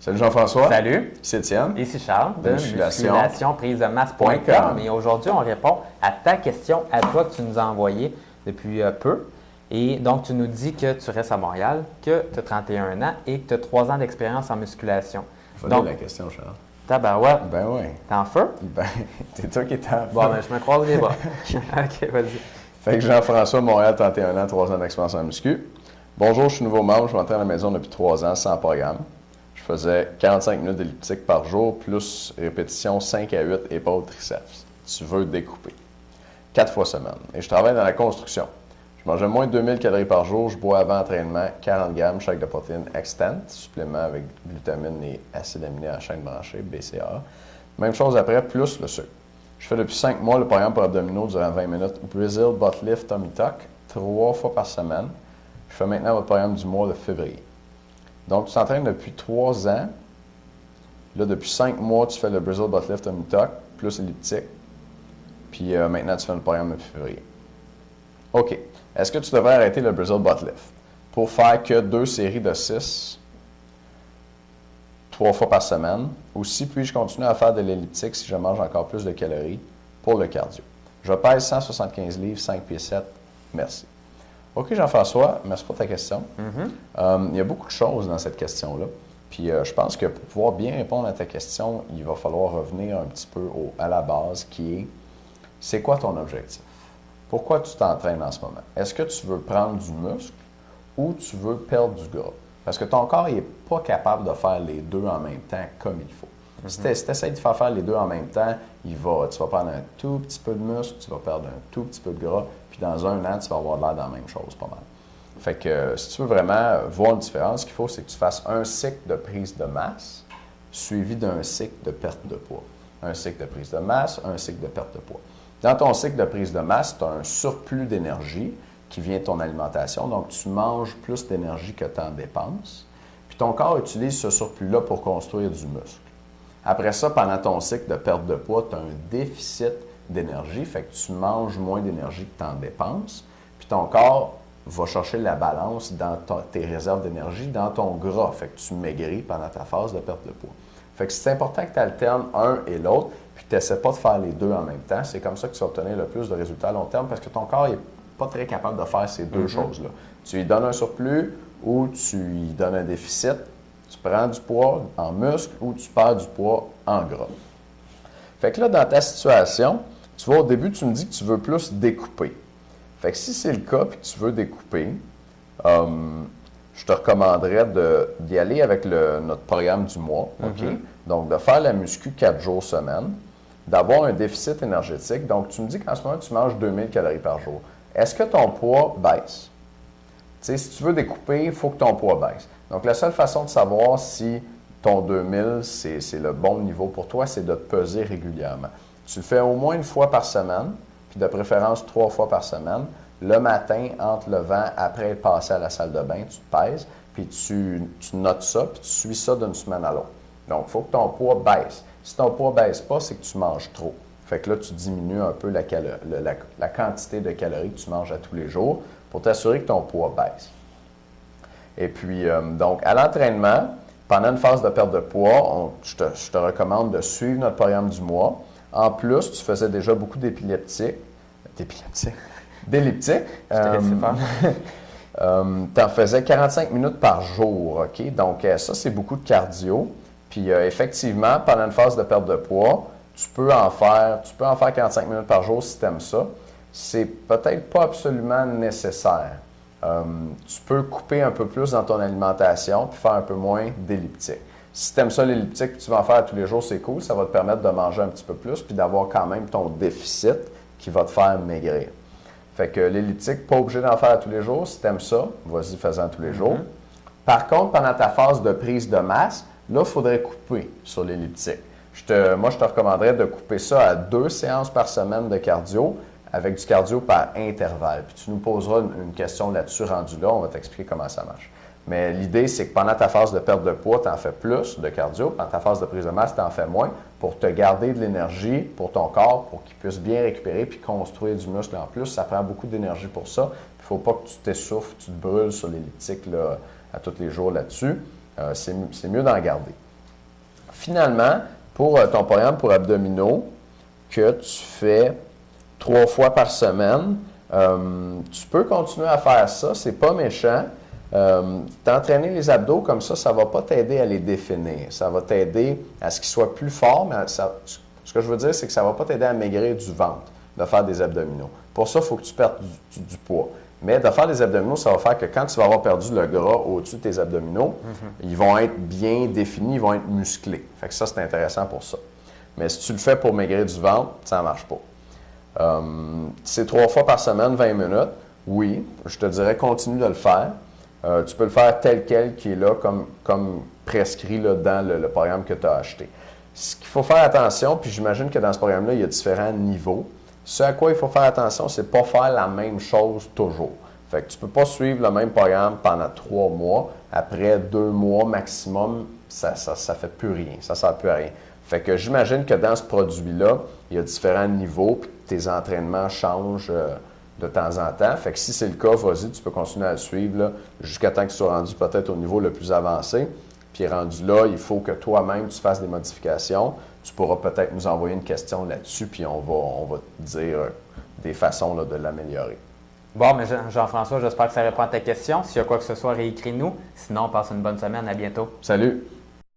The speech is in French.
Salut Jean-François. Salut. Ici Étienne. Ici Charles de Musculation. musculationprisemasse.com. Et aujourd'hui, on répond à ta question à toi que tu nous as envoyée depuis peu. Et donc, tu nous dis que tu restes à Montréal, que tu as 31 ans et que tu as 3 ans d'expérience en musculation. Faut lire la question, Charles. Tabarouette. Ben oui. T'es en feu? Ben, c'est toi qui es en feu. Bon, ben, je me croise les bras. OK, vas-y. Fait que Jean-François, Montréal, 31 ans, 3 ans d'expérience en muscu. Bonjour, je suis nouveau membre, je m'entraîne à la maison depuis 3 ans, sans programme. Je faisais 45 minutes d'elliptique par jour, plus répétition 5 à 8 épaules triceps. Tu veux découper. 4 fois semaine. Et je travaille dans la construction. Je mangeais moins de 2000 calories par jour. Je bois avant entraînement 40 grammes chaque de protéines Extent, supplément avec glutamine et acides aminés à chaîne branchée, BCA. Même chose après, plus le sucre. Je fais depuis 5 mois le programme pour abdominaux durant 20 minutes. Brazil, Butt Lift, Tummy Tuck, 3 fois par semaine. Je fais maintenant votre programme du mois de février. Donc, tu t'entraînes depuis 3 ans. Là, depuis 5 mois, tu fais le Brazil Butt Lift Tummy Tuck, plus elliptique. Puis maintenant, tu fais le programme depuis février. OK. Est-ce que tu devrais arrêter le Brazil Butt Lift pour faire que 2 séries de 6, 3 fois par semaine? Aussi, puis-je continuer à faire de l'elliptique si je mange encore plus de calories pour le cardio? Je pèse 175 livres, 5 pieds 7. Merci. OK, Jean-François, merci pour ta question. Il y a beaucoup de choses dans cette question-là. Puis je pense que pour pouvoir bien répondre à ta question, il va falloir revenir un petit peu à la base qui est, c'est quoi ton objectif? Pourquoi tu t'entraînes en ce moment? Est-ce que tu veux prendre du muscle ou tu veux perdre du gras? Parce que ton corps n'est pas capable de faire les deux en même temps comme il faut. Si tu essaies de faire les deux en même temps, tu vas prendre un tout petit peu de muscle, tu vas perdre un tout petit peu de gras, puis dans un an, tu vas avoir l'air dans la même chose, pas mal. Fait que si tu veux vraiment voir une différence, ce qu'il faut, c'est que tu fasses un cycle de prise de masse suivi d'un cycle de perte de poids. Un cycle de prise de masse, un cycle de perte de poids. Dans ton cycle de prise de masse, tu as un surplus d'énergie qui vient de ton alimentation, donc tu manges plus d'énergie que tu en dépenses, puis ton corps utilise ce surplus-là pour construire du muscle. Après ça, pendant ton cycle de perte de poids, tu as un déficit d'énergie, fait que tu manges moins d'énergie que tu en dépenses, puis ton corps va chercher la balance dans tes réserves d'énergie, dans ton gras, fait que tu maigris pendant ta phase de perte de poids. Fait que c'est important que tu alternes un et l'autre, puis tu n'essaies pas de faire les deux en même temps. C'est comme ça que tu vas obtenir le plus de résultats à long terme, parce que ton corps n'est pas très capable de faire ces deux choses-là. Tu lui donnes un surplus ou tu lui donnes un déficit, tu prends du poids en muscle ou tu perds du poids en gras. Fait que là, dans ta situation, tu vois, au début, tu me dis que tu veux plus découper. Fait que si c'est le cas et que tu veux découper, je te recommanderais d'y aller avec notre programme du mois. OK? Donc, de faire la muscu 4 jours semaine, d'avoir un déficit énergétique. Donc, tu me dis qu'en ce moment, tu manges 2000 calories par jour. Est-ce que ton poids baisse? Tu sais, si tu veux découper, il faut que ton poids baisse. Donc, la seule façon de savoir si ton 2000, c'est le bon niveau pour toi, c'est de te peser régulièrement. Tu le fais au moins une fois par semaine, puis de préférence 3 fois par semaine. Le matin, entre le vent, après être passé à la salle de bain, tu te pèses, puis tu notes ça, puis tu suis ça d'une semaine à l'autre. Donc, il faut que ton poids baisse. Si ton poids ne baisse pas, c'est que tu manges trop. Fait que là, tu diminues un peu la quantité de calories que tu manges à tous les jours pour t'assurer que ton poids baisse. Et puis, donc, à l'entraînement, pendant une phase de perte de poids, je te recommande de suivre notre programme du mois. En plus, tu faisais déjà beaucoup d'elliptique. Tu en faisais 45 minutes par jour, OK? Donc, ça, c'est beaucoup de cardio. Puis, effectivement, pendant une phase de perte de poids, tu peux en faire 45 minutes par jour si tu aimes ça. C'est peut-être pas absolument nécessaire. Tu peux couper un peu plus dans ton alimentation puis faire un peu moins d'elliptique. Si tu aimes ça, l'elliptique, tu vas en faire tous les jours, c'est cool. Ça va te permettre de manger un petit peu plus puis d'avoir quand même ton déficit qui va te faire maigrir. Fait que l'elliptique, pas obligé d'en faire tous les jours. Si tu aimes ça, vas-y, fais-en tous les jours. Par contre, pendant ta phase de prise de masse, là, il faudrait couper sur l'elliptique. Moi, je te recommanderais de couper ça à 2 séances par semaine de cardio, avec du cardio par intervalle. Puis tu nous poseras une question là-dessus rendue là, on va t'expliquer comment ça marche. Mais l'idée, c'est que pendant ta phase de perte de poids, tu en fais plus de cardio. Pendant ta phase de prise de masse, tu en fais moins pour te garder de l'énergie pour ton corps, pour qu'il puisse bien récupérer puis construire du muscle en plus. Ça prend beaucoup d'énergie pour ça. Il ne faut pas que tu t'essouffles, tu te brûles sur l'elliptique à tous les jours là-dessus. C'est mieux d'en garder. finalement, pour ton programme pour abdominaux, que tu fais 3 fois par semaine, tu peux continuer à faire ça, c'est pas méchant. T'entraîner les abdos comme ça ne va pas t'aider à les définir. Ça va t'aider à ce qu'ils soient plus forts, mais ce que je veux dire, c'est que ça ne va pas t'aider à maigrir du ventre, de faire des abdominaux. Pour ça, il faut que tu perdes du poids. Mais de faire des abdominaux, ça va faire que quand tu vas avoir perdu le gras au-dessus de tes abdominaux, ils vont être bien définis, ils vont être musclés. Fait que ça, c'est intéressant pour ça. Mais si tu le fais pour maigrir du ventre, ça ne marche pas. C'est 3 fois par semaine, 20 minutes. Oui, je te dirais, continue de le faire. Tu peux le faire tel quel qui est là, comme prescrit là, dans le programme que tu as acheté. Ce qu'il faut faire attention, puis j'imagine que dans ce programme-là, il y a différents niveaux. Ce à quoi il faut faire attention, c'est de ne pas faire la même chose toujours. Fait que tu ne peux pas suivre le même programme pendant 3 mois. Après 2 mois maximum, ça ne fait plus rien. Ça ne sert plus à rien. Fait que j'imagine que dans ce produit-là, il y a différents niveaux, puis tes entraînements changent de temps en temps. Fait que si c'est le cas, vas-y, tu peux continuer à le suivre jusqu'à temps que tu sois rendu peut-être au niveau le plus avancé. Puis rendu là, il faut que toi-même, tu fasses des modifications. Tu pourras peut-être nous envoyer une question là-dessus, puis on va te dire des façons là, de l'améliorer. Bon, mais Jean-François, j'espère que ça répond à ta question. S'il y a quoi que ce soit, réécris-nous. Sinon, passe une bonne semaine. À bientôt. Salut!